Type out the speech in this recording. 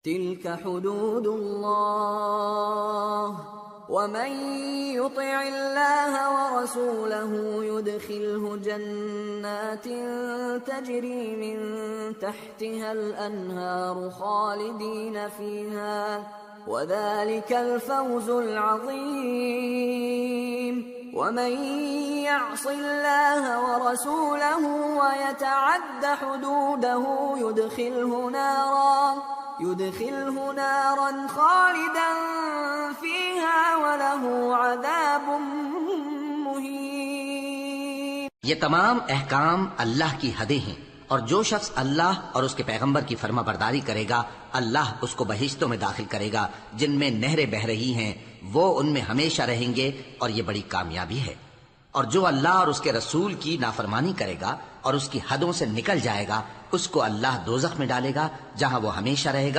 तिल्क हुदूदुल्लाह वमन युतिइल्लाह वरसूलहू युदखिलहु जन्नातिन तजरी मिन तहतिहल अन्हारु खालिदीन फीहा वज़ालिकल फौज़ुल अज़ीम वमन यअसिल्लाह वरसूलहू वयतअद्द हुदूदहू युदखिलहु नारन खालिदन फीहा वलहु अज़ाबुम मुहीन। ये तमाम अहकाम अल्लाह की हदें हैं और जो शख्स अल्लाह और उसके पैगंबर की फर्माबरदारी करेगा अल्लाह उसको बहिश्तों में दाखिल करेगा जिनमें नहरें बह रही हैं, वो उनमें हमेशा रहेंगे और ये बड़ी कामयाबी है। और जो अल्लाह और उसके रसूल की नाफरमानी करेगा और उसकी हदों से निकल जाएगा उसको अल्लाह दोज़ख में डालेगा जहां वो हमेशा रहेगा